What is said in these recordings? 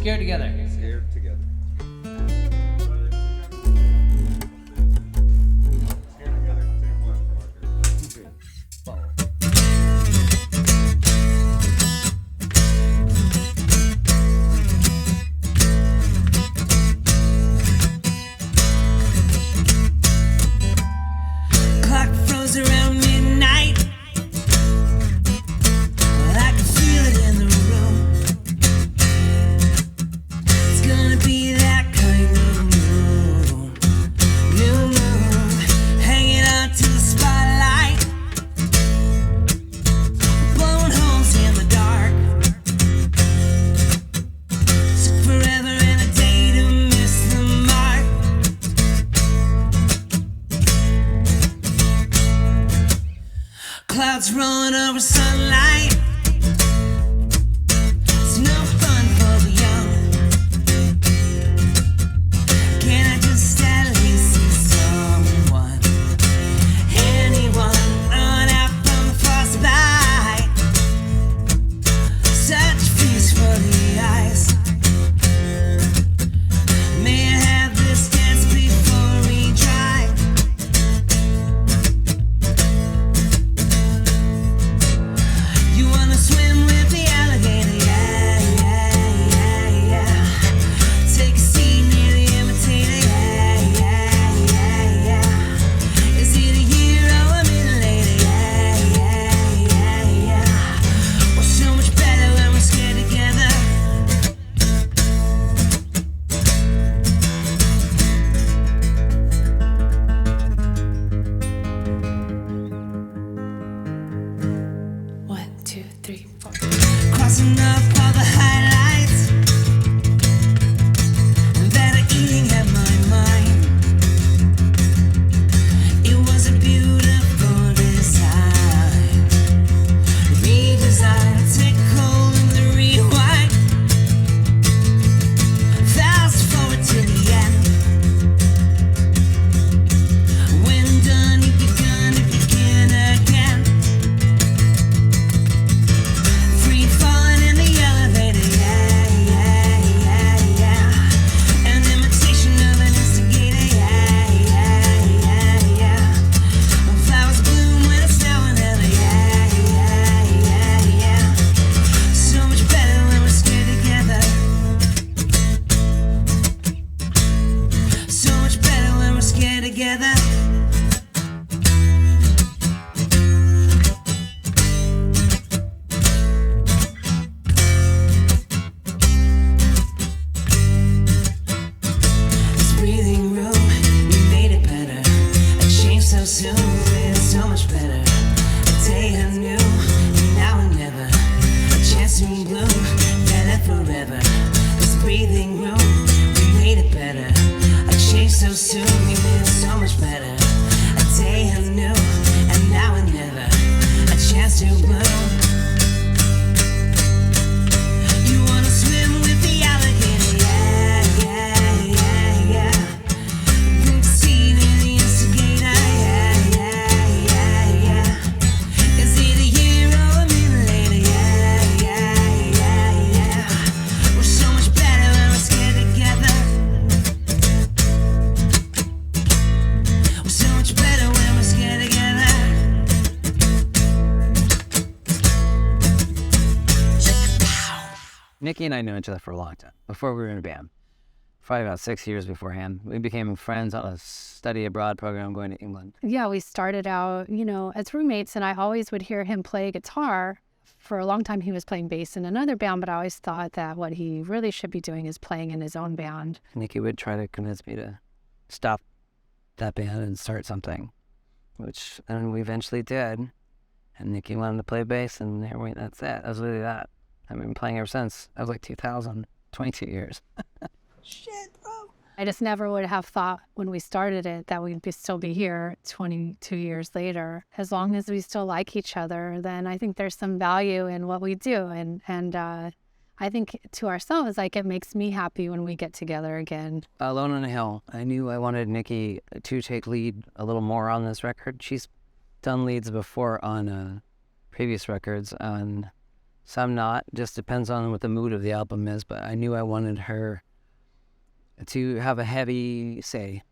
Scared Together. Scared Together. Clouds rolling over sunlight. It's no fun for the young. Can I just at least see someone, anyone run out from the frostbite? Such peace for the eyes. May I have this dance before we dry? Swim with the alligator, yeah, yeah, yeah, yeah. Take a seat near the imitator, yeah, yeah, yeah, yeah. Is it a year or a minute later, yeah, yeah, yeah, yeah. We're so much better when we're scared together. One, two, three, four. Crossing up all the highlights that are eating at my mind. It was a beautiful design, redesign, take hold of the rewind. Fast forward to the end. When done, you've begun to begin again. Free falling in the elevator, yeah, yeah, yeah, yeah. An imitation of an instigator, yeah, yeah, yeah, yeah. Flowers bloom when it's snowing ever, yeah, yeah, yeah, yeah. So much better when we're scared together. So much better when we're scared together. This breathing room, we made it better. A change so soon, it's so much better. A day anew, and now and never. A chance to bloom, better forever. This breathing room, we made it better. A change so soon, we made it so much better. A day anew, and now and never. A chance to bloom. You wanna swim with the alligator, yeah, yeah, yeah, yeah. Big seat in the instigator, yeah, yeah, yeah, yeah. Is it a year or a minute later, yeah, yeah, yeah, yeah. We're so much better when we're scared together. We're so much better when we're scared together. Nikki and I knew each other for a long time, before we were in a band. Probably about 6 years beforehand. We became friends on a study abroad program going to England. Yeah, we started out, as roommates, and I always would hear him play guitar. For a long time, he was playing bass in another band, but I always thought that what he really should be doing is playing in his own band. Nikki would try to convince me to stop that band and start something, which then we eventually did. And Nikki wanted to play bass, and that's it. That was really that. I've been playing ever since. That was like 2000, 22 years. Shit, bro. I just never would have thought when we started it that we'd still be here 22 years later. As long as we still like each other, then I think there's some value in what we do. And I think to ourselves, like, it makes me happy when we get together again. Alone on a Hill. I knew I wanted Nikki to take lead a little more on this record. She's done leads before on previous records, and some not. Just depends on what the mood of the album is. But I knew I wanted her to have a heavy say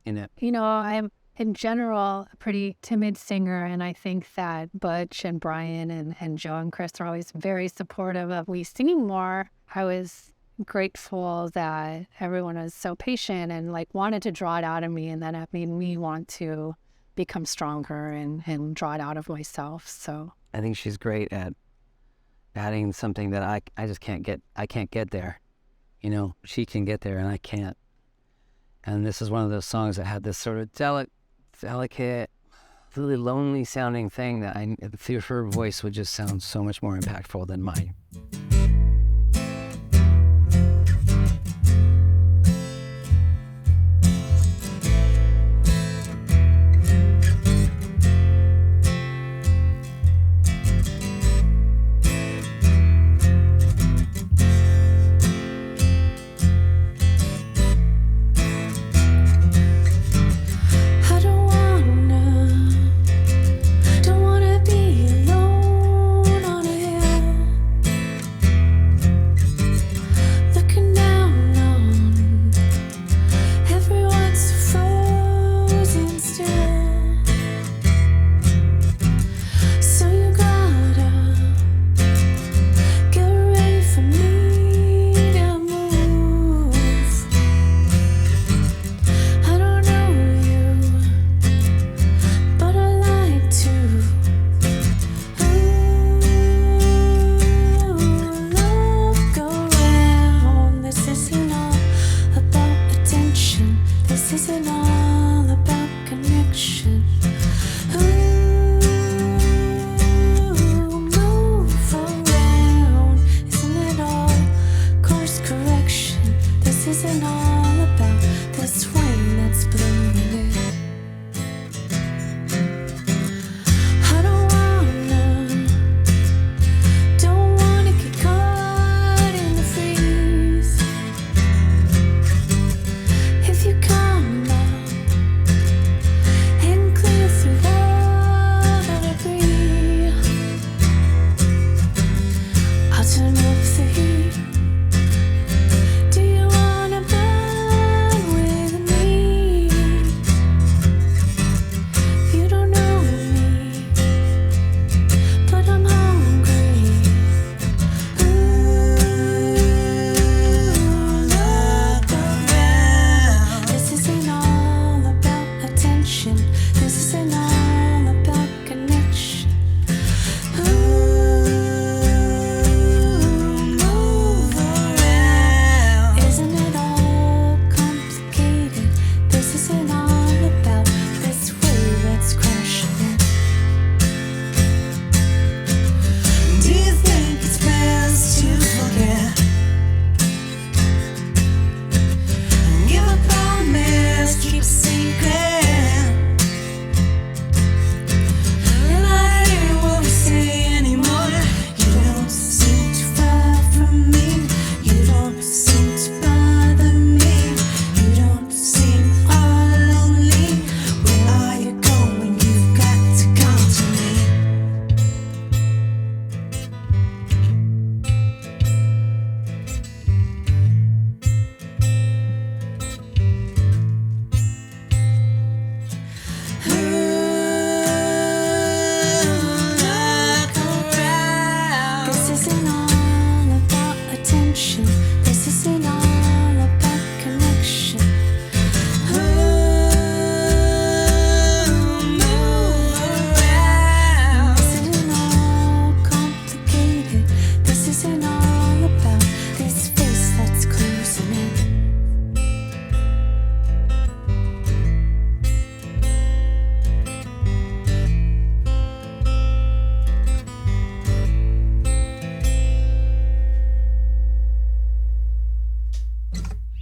in it. You know, I'm in general a pretty timid singer, and I think that Butch and Brian and Joe and Chris are always very supportive of me singing more. I was grateful that everyone was so patient and like wanted to draw it out of me, and then it made me want to become stronger and draw it out of myself. So I think she's great at adding something that I just can't get. I can't get there. You know, she can get there and I can't. And this is one of those songs that had this sort of delicate, really lonely sounding thing that her voice would just sound so much more impactful than mine.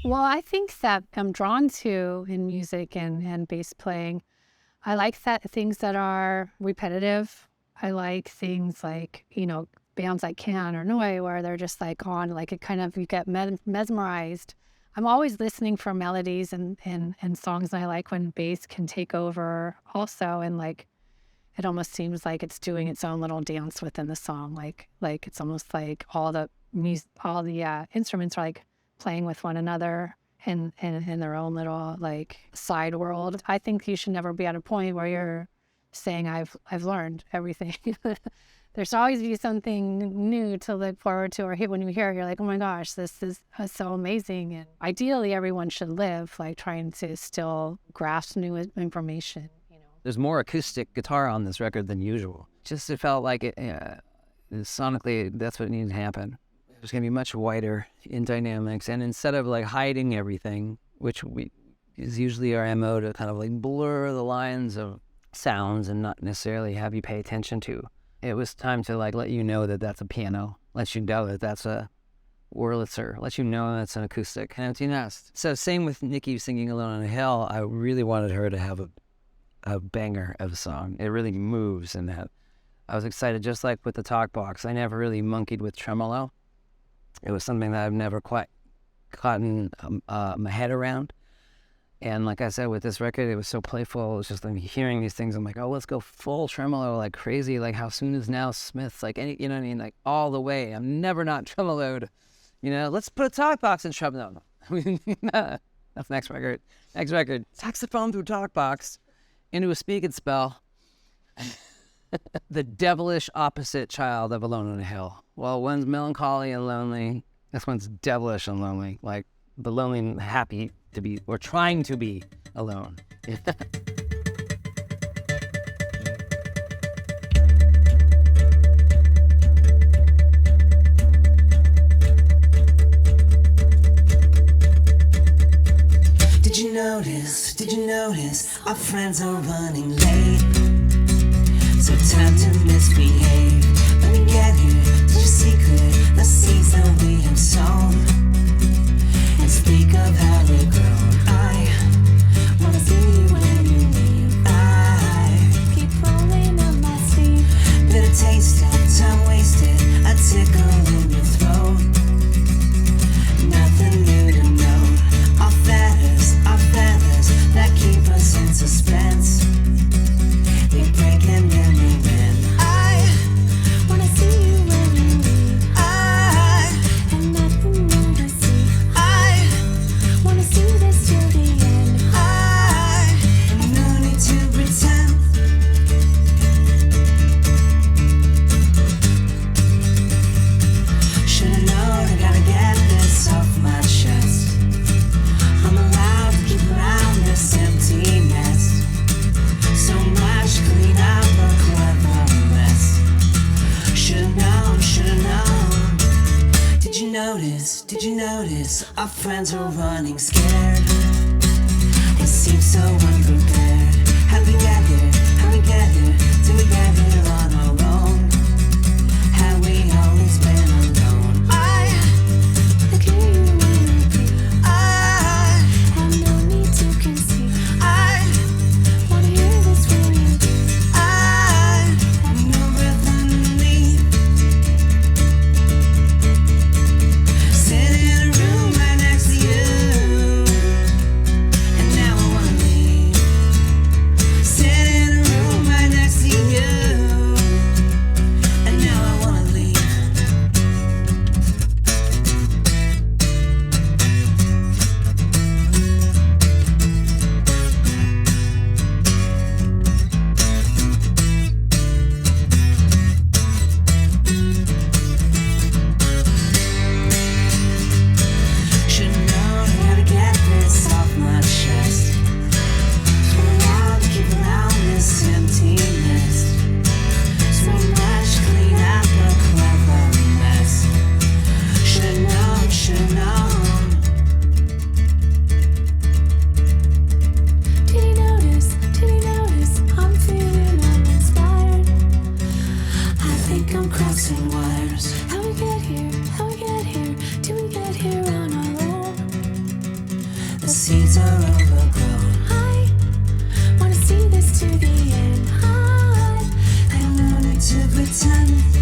Well, I think that I'm drawn to in music and bass playing. I like that things that are repetitive. I like things like, you know, bands like Can or Noi where they're just like on, like it kind of, you get mesmerized. I'm always listening for melodies and songs. And I like when bass can take over also. And like, it almost seems like it's doing its own little dance within the song. Like it's almost like all the instruments are like playing with one another in their own little like side world. I think you should never be at a point where you're saying I've learned everything. There's always be something new to look forward to, or when you hear it, you're like, oh my gosh, this is so amazing. And ideally, everyone should live like trying to still grasp new information. There's more acoustic guitar on this record than usual. Just it felt like it sonically, that's what needed to happen. It was going to be much wider in dynamics, and instead of like hiding everything, which is usually our MO, to kind of like blur the lines of sounds and not necessarily have you pay attention to. It was time to like let you know that that's a piano, let you know that that's a Wurlitzer, let you know that's an acoustic, an empty nest. So same with Nikki singing Alone on a Hill. I really wanted her to have a banger of a song. It really moves in that. I was excited, just like with the talk box. I never really monkeyed with tremolo. It was something that I've never quite gotten my head around. And like I said, with this record, it was so playful. It was just like hearing these things. I'm like, oh, let's go full tremolo like crazy. Like how soon is now Smith's? Like any, you know what I mean? Like all the way. I'm never not tremoloed. Let's put a talk box in tremolo. That's next record. Next record. Saxophone through talk box into a speak and spell. The devilish opposite child of Alone on a Hill. Well, one's melancholy and lonely. This one's devilish and lonely. Like the lonely and happy to be, or trying to be alone. Did you notice our friends are running late? So time to misbehave. When we get here, such a secret, the seeds that we have sown. And speak of how we've grown. I wanna see you when you leave. I keep rolling up my sleeve. Bitter taste of time wasted, a tickle in your throat. Nothing new to know. Our feathers that keep us in suspense. We break and then we win. I wanna see you when you leave. I have nothing new to see. I wanna see this till the end. I no need to pretend. Should've known I gotta get this off my chest. I'm allowed to keep around this empty nest. So much clean up a clever mess. Should've known. Did you notice our friends are running scared? They seem so unprepared. How'd we get here? Did we get here on our own? Have we always been alone? I hear you when you breathe. I have no need to concede. I wanna hear this when you do. I have no rhythm lead. Sitting in a room right next to you, and now I wanna leave. Sitting in a room right next to you, and now I wanna leave. Should've known I gotta get this off my chest. So allowed to keep around this empty nest. So much clean up a clever mess. Should've known. Did you notice? I'm feeling uninspired. I think I'm crossing wires. How we get here? Did we get here on our own? The seeds are overgrown. I wanna see this to the end. I have no need to pretend.